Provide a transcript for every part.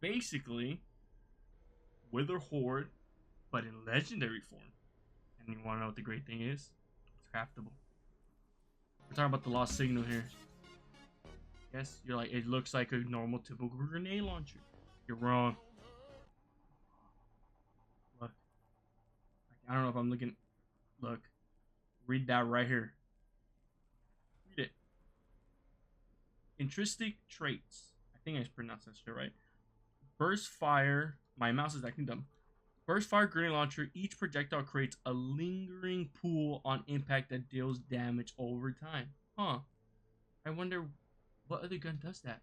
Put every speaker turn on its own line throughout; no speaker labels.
basically WITHERHOARD, but in legendary form. And you want to know what the great thing is? It's craftable. We're talking about the lost signal here. Yes, you're like, it looks like a normal typical grenade launcher. You're wrong. Look. I don't know if I'm looking. Look. Read that right here. Read it. Intrinsic traits. I think I pronounced that shit right. Burst fire. My mouse is acting dumb. Burst fire grenade launcher. Each projectile creates a lingering pool on impact that deals damage over time. Huh. I wonder what other gun does that.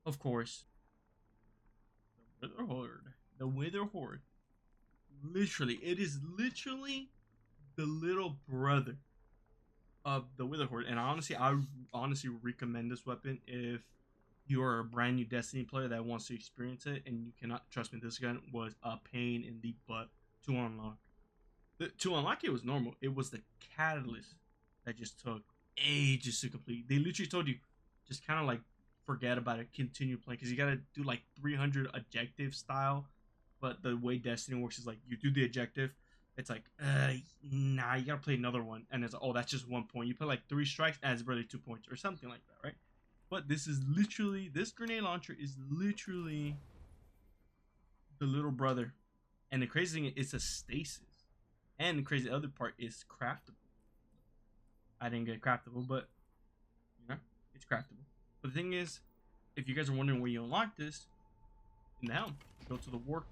Of course. The WITHERHOARD. The WITHERHOARD. Literally. It is literally the little brother of the WITHERHOARD. And honestly, I honestly recommend this weapon if you're a brand new Destiny player that wants to experience it, and you cannot. Trust me, this gun was a pain in the butt to unlock. To unlock it was normal. It was the catalyst that just took ages to complete. They literally told you just kind of like forget about it, continue playing, because you gotta do like 300 objective style. But the way Destiny works is like you do the objective, it's like nah, you gotta play another one, and it's like, oh, that's just 1 point. You play like 3 strikes, and it's barely 2 points or something like that, right? But this is literally, this grenade launcher is literally the little brother. And the crazy thing is it's a stasis. And the crazy other part is craftable. I didn't get craftable, but you know, it's craftable. But the thing is, if you guys are wondering where you unlock this, in the helm, go to the war,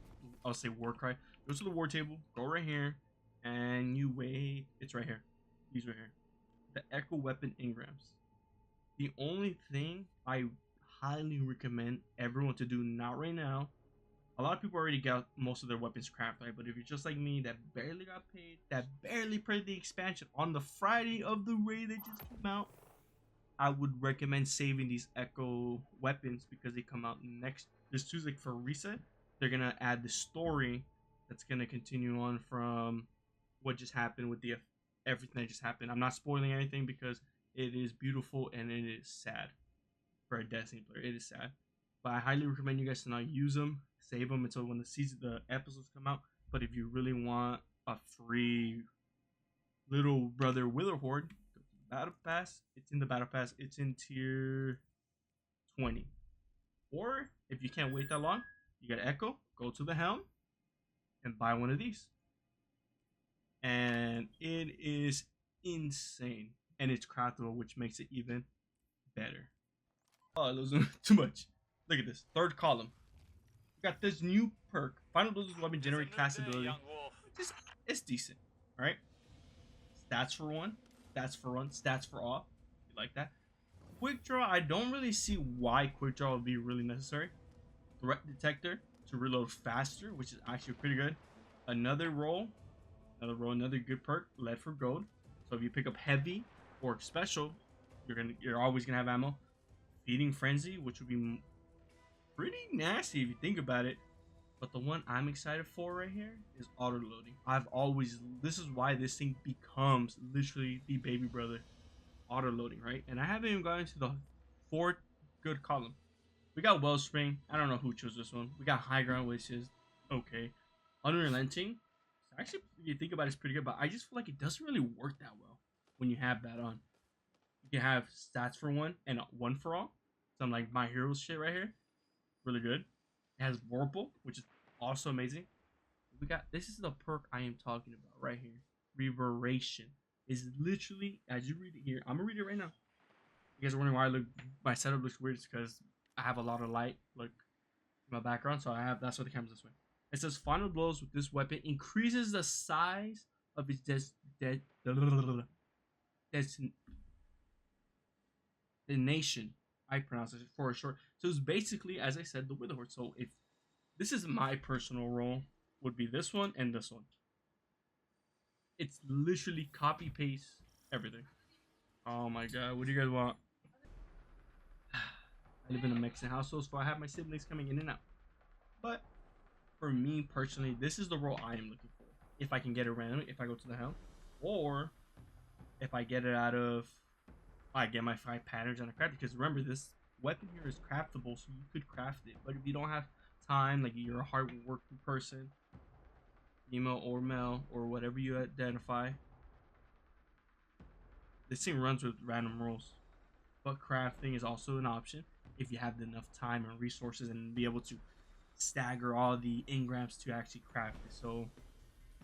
I'll say war cry, go to the war table, go right here, and you wait, it's right here. These right here. The Echo Weapon Engrams. The only thing I highly recommend everyone to do, not right now, a lot of people already got most of their weapons crafted, right? But if you're just like me that barely got paid, that barely played the expansion on the Friday of the raid that just came out, I would recommend saving these Echo weapons because they come out next this Tuesday for reset. They're gonna add the story that's gonna continue on from what just happened with the everything that just happened. I'm not spoiling anything because it is beautiful and it is sad for a Destiny player. It is sad, but I highly recommend you guys to not use them. Save them until when the episodes come out. But if you really want a free little brother WITHERHOARD, go to the Battle Pass. It's in the Battle Pass. It's in tier 20. Or if you can't wait that long, you got Echo. Go to the helm and buy one of these. And it is insane. And it's craftable, which makes it even better. Oh, that was too much. Look at this. Third column. We got this new perk. Final Blizzard's weapon generate cast ability. It's decent. Alright? Stats for one. Stats for one. Stats for all. You like that? Quick draw. I don't really see why quick draw would be really necessary. Threat detector to reload faster, which is actually pretty good. Another roll. Another good perk. Lead for gold. So if you pick up heavy or special, you're always gonna have ammo. Feeding frenzy, which would be pretty nasty if you think about it. But the one I'm excited for right here is auto loading. This is why this thing becomes literally the baby brother. Auto loading, right? And I haven't even gotten to the 4th good column. We got Wellspring. I don't know who chose this one. We got High Ground, which is okay. Unrelenting. Actually, if you think about it, it's pretty good, but I just feel like it doesn't really work that well when you have that on. You can have stats for one and one for all. Some like My Heroes shit right here. Really good. It has Vorpal, which is also amazing. We got, this is the perk I am talking about right here. Reverberation is literally, as you read it here, I'm gonna read it right now. You guys are wondering why my setup looks weird. It's because I have a lot of light in my background, so that's why the camera's this way. It says final blows with this weapon increases the size of its destination. I pronounce it for a short. So it's basically, as I said, the WITHERHOARD. So if this is my personal role, would be this one and this one. It's literally copy paste everything. Oh my god, what do you guys want? I live in a Mexican household, so I have my siblings coming in and out. But for me personally, this is the role I am looking for. If I can get it randomly, if I go to the helm, or if I get it out of, I get my 5 patterns on a craft. Because remember, this weapon here is craftable, so you could craft it. But if you don't have time, like you're a hard working person, female or male or whatever you identify, this thing runs with random rolls. But crafting is also an option if you have enough time and resources and be able to stagger all the engrams to actually craft it. So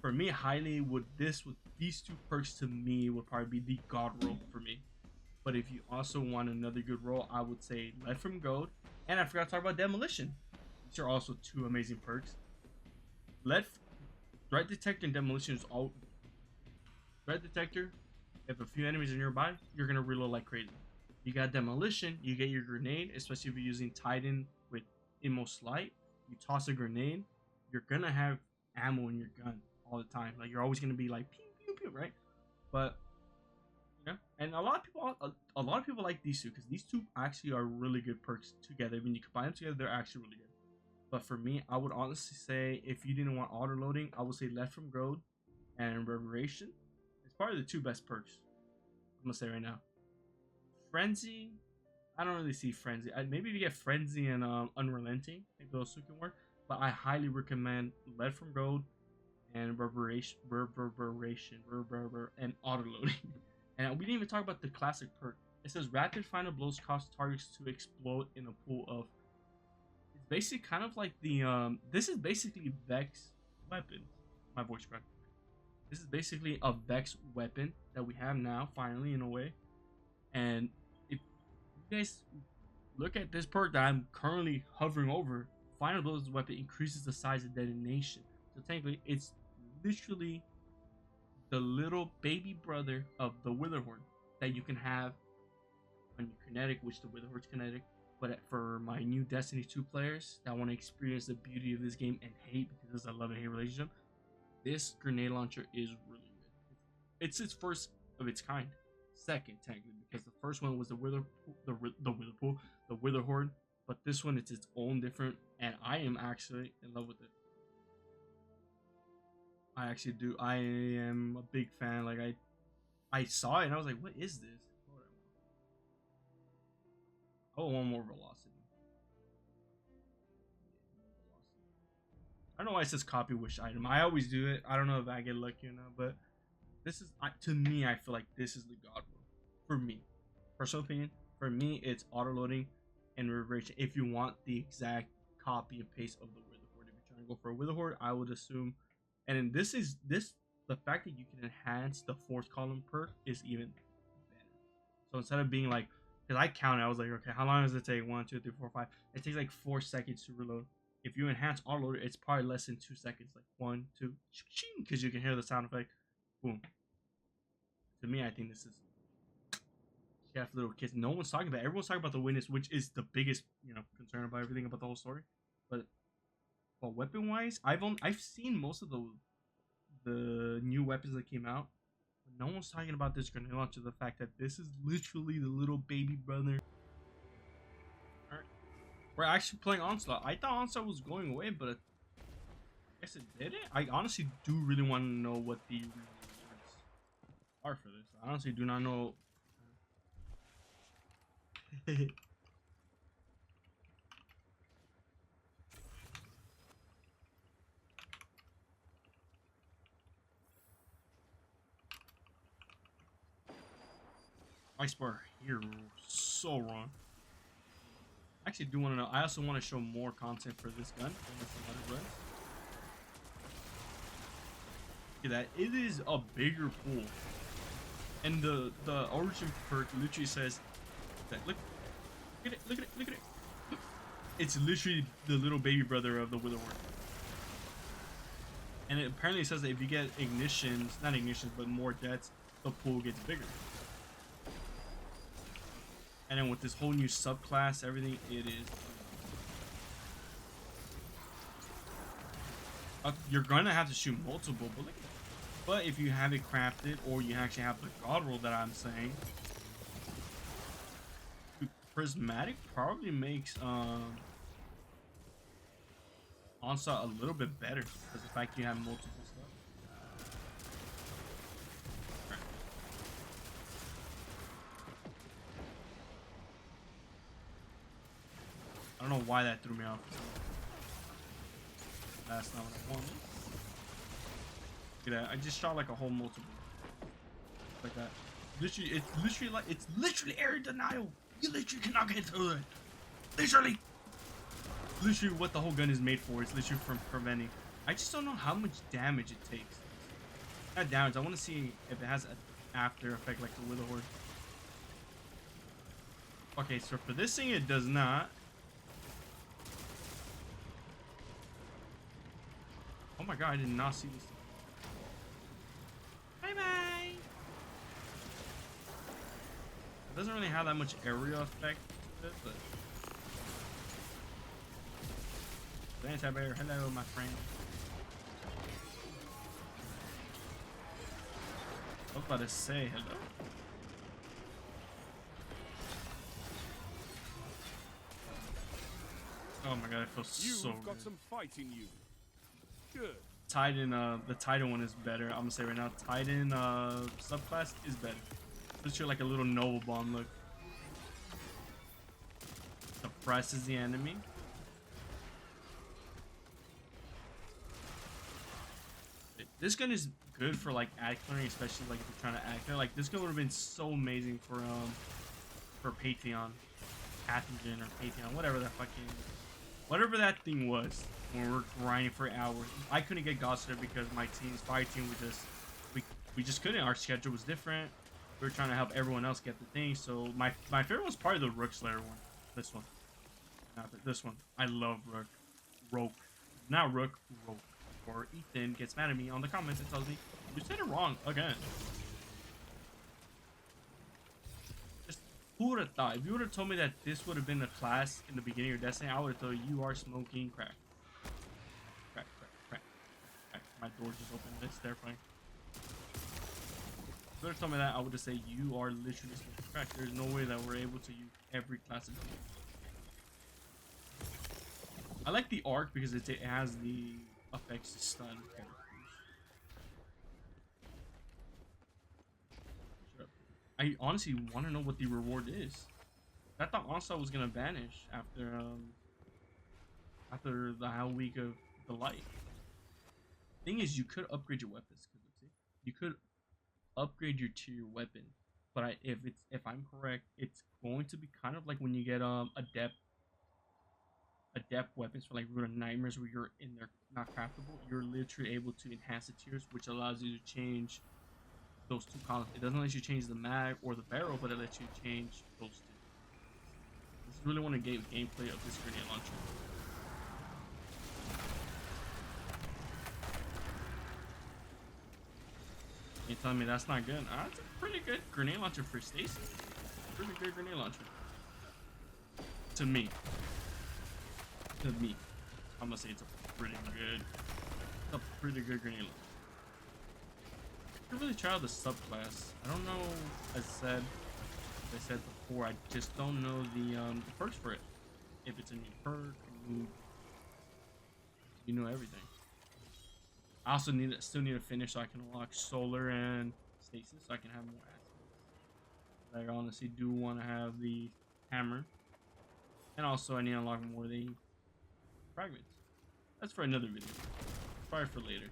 for me, highly with these two perks to me would probably be the god roll for me. But if you also want another good roll, I would say Lead from Gold. And I forgot to talk about Demolition. These are also two amazing perks. Lead, Threat Detector and Demolition is all. Threat Detector, if a few enemies are nearby, you're going to reload like crazy. You got Demolition, you get your grenade, especially if you're using Titan with Inmost Light. You toss a grenade, you're going to have ammo in your gun all the time. Like, you're always going to be like, pew, pew, pew, right? But yeah, and a lot of people like these two because these two actually are really good perks together. When you combine them together, they're actually really good. But for me, I would honestly say if you didn't want auto loading, I would say Left from Growth and Reverberation. It's probably the two best perks. I'm gonna say right now. Frenzy, I don't really see Frenzy. Maybe if you get Frenzy and Unrelenting, maybe those two can work. But I highly recommend Left from Growth and Reverberation, and auto loading. And we didn't even talk about the classic perk. It says rapid final blows cause targets to explode in a pool of. It's basically kind of like the This is basically Vex weapons. My voice cracked. This is basically a Vex weapon that we have now, finally in a way. And if you guys look at this perk that I'm currently hovering over, final blows weapon increases the size of detonation. So technically, it's literally the little baby brother of the Witherhoard that you can have on your kinetic, which the Witherhoard's kinetic. But for my new Destiny 2 players that want to experience the beauty of this game and hate because it's a love and hate relationship, this grenade launcher is really good. It's its first of its kind. Second, technically, because the first one was the Witherhoard. But this one, it's its own different, and I am actually in love with it. I actually do. I am a big fan. Like I saw it and I was like, "What is this?" Oh, one more velocity. I don't know why it says copy wish item. I always do it. I don't know if I get lucky or not, but this is to me. I feel like this is the god rule for me. Personal opinion. For me, it's auto loading and reverberation. If you want the exact copy and paste of the Witherhoard, if you're trying to go for a Witherhoard, I would assume. And then this the fact that you can enhance the fourth column perk is even better. So instead of being like, because I counted, I was like, okay, how long does it take? 1, 2, 3, 4, 5. It takes like 4 seconds to reload. If you enhance autoloader, it's probably less than 2 seconds, like 1, 2, because you can hear the sound effect. Boom. To me, I think this is chef little kids. No one's talking about it. Everyone's talking about the witness, which is the biggest, concern about everything about the whole story. But weapon wise, I've seen most of the new weapons that came out. But no one's talking about this grenade launcher. The fact that this is literally the little baby brother. All right. We're actually playing Onslaught. I thought Onslaught was going away, but I guess it didn't. I honestly do really want to know what the rewards are for this. I honestly do not know. Ice bar here, so wrong. I actually do want to know. I also want to show more content for this gun. Look at that. It is a bigger pool. And the origin perk literally says that look at it, look at it, look at it. It's literally the little baby brother of the Witherhoard. And it apparently says that if you get not ignitions, but more deaths, the pool gets bigger. And then with this whole new subclass, everything, it is. You're gonna have to shoot multiple, but if you have it crafted, or you actually have the god roll that I'm saying, prismatic probably makes Onslaught a little bit better because the fact you have multiple stuff. I don't know why that threw me off. That's not what I wanted. Look at that. I just shot like a whole multiple. Like that. Literally, it's literally area denial. You literally cannot get through it. Literally what the whole gun is made for. It's literally from preventing. I just don't know how much damage it takes. Not damage. I want to see if it has an after effect like the WITHERHOARD. Okay, so for this thing, it does not. Oh my god, I did not see this. Bye bye. It doesn't really have that much area effect to it, but. Anti-bear, hello, my friend. I was about to say hello. Oh my god, it feels so good.
You've got some fight in you. Good.
Titan, the Titan one is better. I'm gonna say right now, Titan subclass is better. It's like a little Nova Bomb look. Suppresses the enemy. This gun is good for like ad clearing, especially like if you're trying to ad clear. Like this gun would have been so amazing for Patreon, Pathogen or Patreon, whatever that thing was when we were grinding for hours. I couldn't get Gosser because my team's fire team we just couldn't. Our schedule was different. We were trying to help everyone else get the thing. So my favorite was probably the Rook Slayer one. This one, not this one. I love Rook, not Rook. Or Ethan gets mad at me on the comments and tells me you said it wrong again. Just who would have thought? If you would have told me that this would have been a class in the beginning of Destiny, I would have thought you are smoking crack. Crack. My door just opened. It's terrifying. If you would have told me that, I would have said you are literally smoking crack. There's no way that we're able to use every class of ability. I like the arc because it has the affects the stun characters. I honestly want to know what the reward is. I thought Onslaught was gonna vanish after the whole week of the light. Thing is, you could upgrade your weapons. You could upgrade your tier weapon, but if I'm correct, it's going to be kind of like when you get adept weapons for like Root of Nightmares where you're in there not craftable. You're literally able to enhance the tiers, which allows you to change those two columns. It doesn't let you change the mag or the barrel, but it lets you change those two. This is really want to get gameplay of this grenade launcher. You telling me that's not good? That's a pretty good grenade launcher for Stacy. Pretty good grenade launcher. To me. I'm gonna say it's a pretty good grenade launcher. I could really try out the subclass. I don't know, as I said before, I just don't know the perks for it. If it's a new perk, you know everything. I also still need to finish so I can unlock Solar and Stasis so I can have more assets. I honestly do want to have the hammer. And also I need to unlock more of the fragments. That's for another video. Probably for later.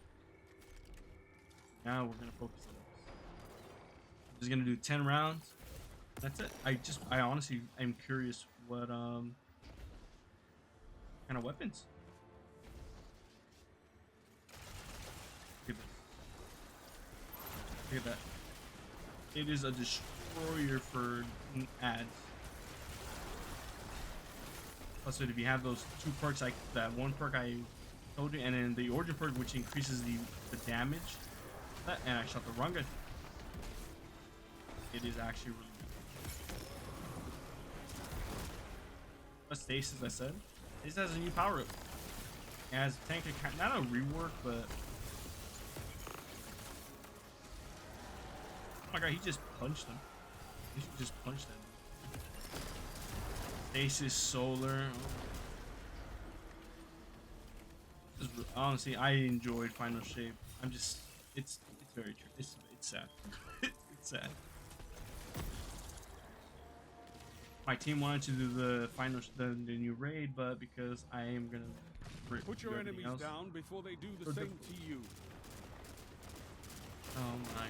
Now we're gonna focus on this. I'm just gonna do 10 rounds. That's it. I honestly am curious what kind of weapons. Look at this. Look at that. It is a destroyer for ads. Plus, if you have those two perks, like that one perk I told you, and then the origin perk, which increases the damage. And I shot the wrong gun. It is actually really good. But Stasis, I said. This has a new power up. It has tank, not a rework, but. Oh my god, he just punched him. He just punched him. Stasis, Solar. Honestly, I enjoyed Final Shape. It's very true. It's sad. It's sad. my team wanted to do the final, the new raid, but because I am gonna
Put your enemies
else.
down before they do the same to you.
Oh my god.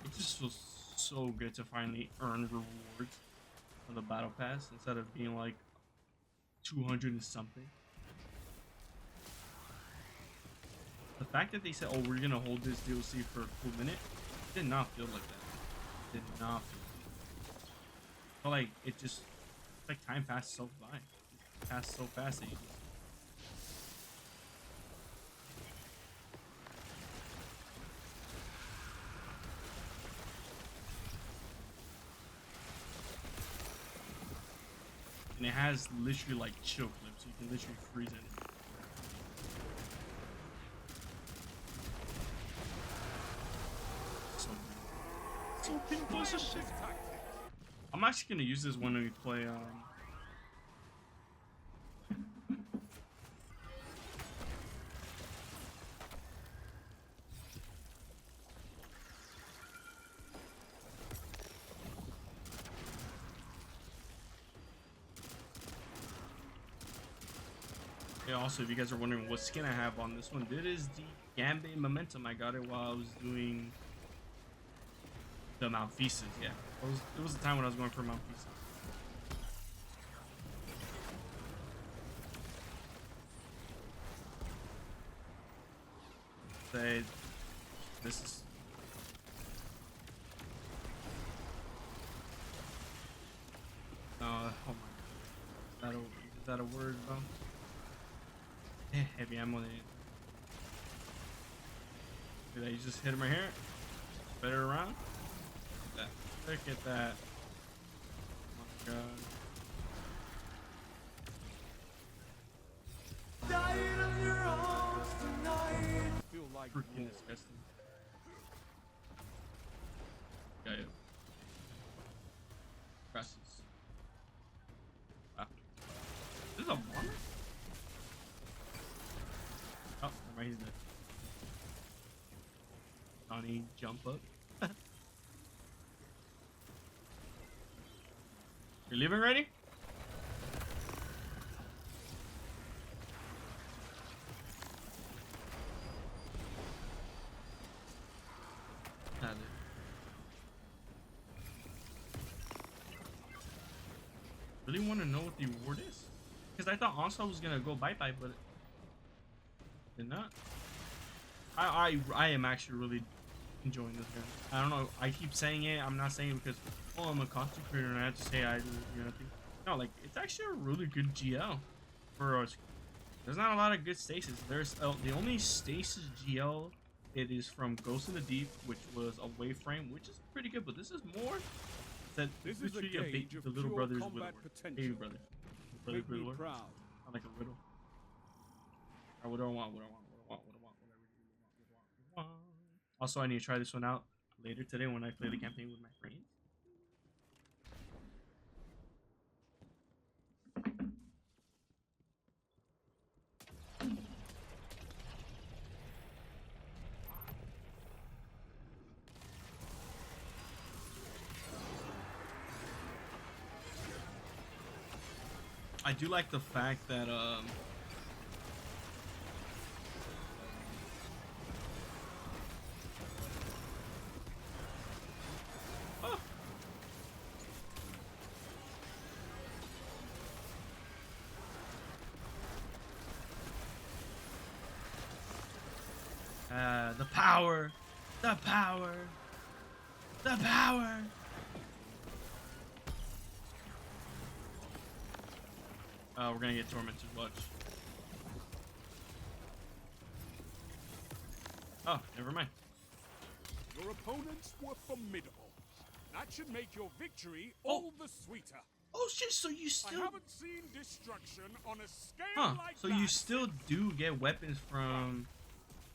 It just feels so good to finally earn rewards on the battle pass instead of being like 200 and something. The fact that they said, "Oh, we're gonna hold this DLC for a full minute," did not feel like that. Did not feel. Felt like it just like time passed so by. It passed so fast that you just. And it has literally like chill clips, so you can literally freeze it. So good. So shit. I'm actually gonna use this when we play yeah, also if you guys are wondering what skin I have on this one, it is the Gambit Momentum. I got it while I was doing the Malfeasas, yeah. It was the time when I was going for Malfeasas. Say this is oh my god. Is that a word, bro? Heavy ammo. Did I just hit him right here? Better around? Look at that. Oh my god.
Dying of your arms tonight. Feel like
Freaking disgusting. Yeah, yeah. Presses. Ah. This is a bomber? Oh, never mind, he's dead. Johnny, jump up. You're leaving ready? Got it. Really want to know what the reward is? Because I thought Onslaught was gonna go bye-bye, but it did not. I am actually really enjoying this game. I don't know. I keep saying it. I'm not saying it because I'm a content creator and I have to say I do. You know, no, like it's actually a really good GL for us. There's not a lot of good stasis. There's the only stasis GL it is from Ghost in the Deep, which was a waveframe, which is pretty good. But this is more that
this is a gauge of
the little
pure
brothers
combat
with
potential.
baby brothers.
Make me proud.
Not like a riddle. Alright, what do I want? What do I want? What do I want? What do I want? What I really want? What do I want? Also, I need to try this one out later today when I play the campaign with my friends. I do like the fact that oh. The power, the power, the power. We're gonna get tormented. Watch. Oh, never mind.
Your opponents were formidable. That should make your victory all the sweeter.
Oh shit! So you still?
I haven't seen destruction on a scale like
so
that.
you still do get weapons from?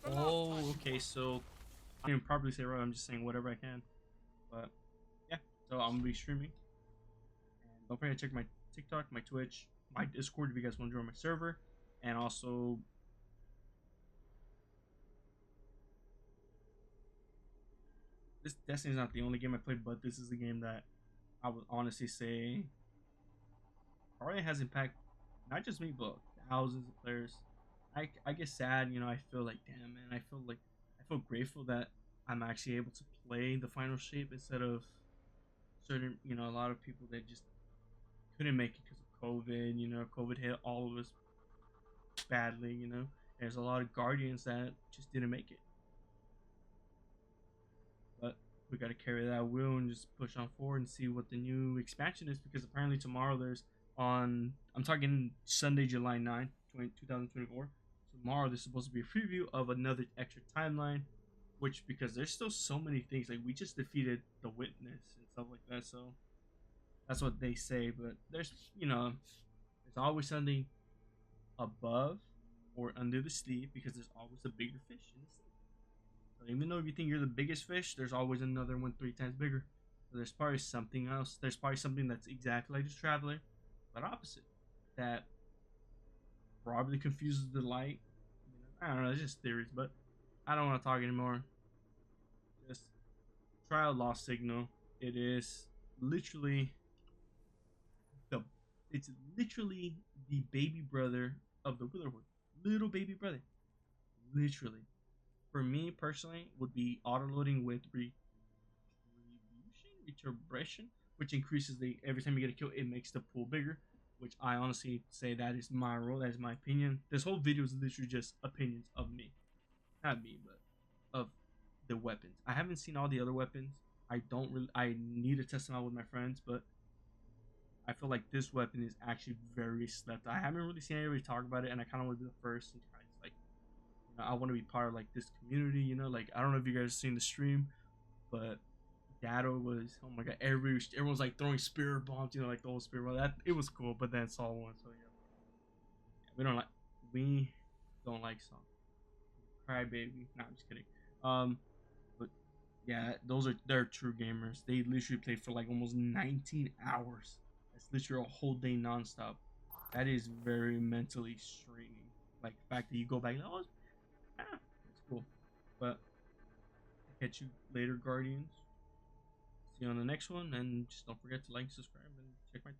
Oh, okay. So I didn't probably say right. I'm just saying whatever I can. But yeah, so I'm gonna be streaming. And don't forget to check my TikTok, my Twitch, my Discord if you guys want to join my server, and also this Destiny's not the only game I played, but this is the game that I would honestly say probably has impacted not just me, but thousands of players. I get sad, you know. I feel like, damn, man. I feel grateful that I'm actually able to play the final shape instead of certain, you know, a lot of people that just couldn't make it because of COVID. You know, COVID hit all of us badly. You know, there's a lot of guardians that just didn't make it, but we got to carry that wheel and just push on forward and see what the new expansion is, because apparently tomorrow there's on I'm talking Sunday, July 9th, 2024. Tomorrow there's supposed to be a preview of another extra timeline, which, because there's still so many things, like we just defeated the witness and stuff like that, so that's what they say. But there's, you know, there's always something above or under the sleeve, because there's always a bigger fish in the sea. So even though you think you're the biggest fish, there's always another one 3 times bigger. So there's probably something else. There's probably something that's exactly like this traveler, but opposite. That probably confuses the light. You know, I don't know. It's just theories, but I don't want to talk anymore. Just try a lost signal. It is literally the. It's literally the baby brother of the Witherhoard. Little baby brother. Literally. For me personally, would be auto loading with retribution, which increases the every time you get a kill, it makes the pool bigger. Which I honestly say that is my role, that is my opinion. This whole video is literally just opinions of me, not me, but of the weapons. I haven't seen all the other weapons. I don't really. I need to test them out with my friends, but I feel like this weapon is actually very slept. I haven't really seen anybody talk about it, and I kind of want to be the first and kind of like, you know, I want to be part of like this community. You know, like I don't know if you guys have seen the stream, but DATTO was, oh my god, everyone's like throwing spirit bombs, you know, like the old spirit bomb. That it was cool, but then Saw won, so yeah. We don't like we don't like Saw. Cry baby. Nah, I'm just kidding. But yeah, they're true gamers. They literally played for like almost 19 hours. That's literally a whole day nonstop. That is very mentally straining. Like the fact that you go back, oh, that's cool. But I'll catch you later, Guardians. See you on the next one, and just don't forget to like, subscribe, and check my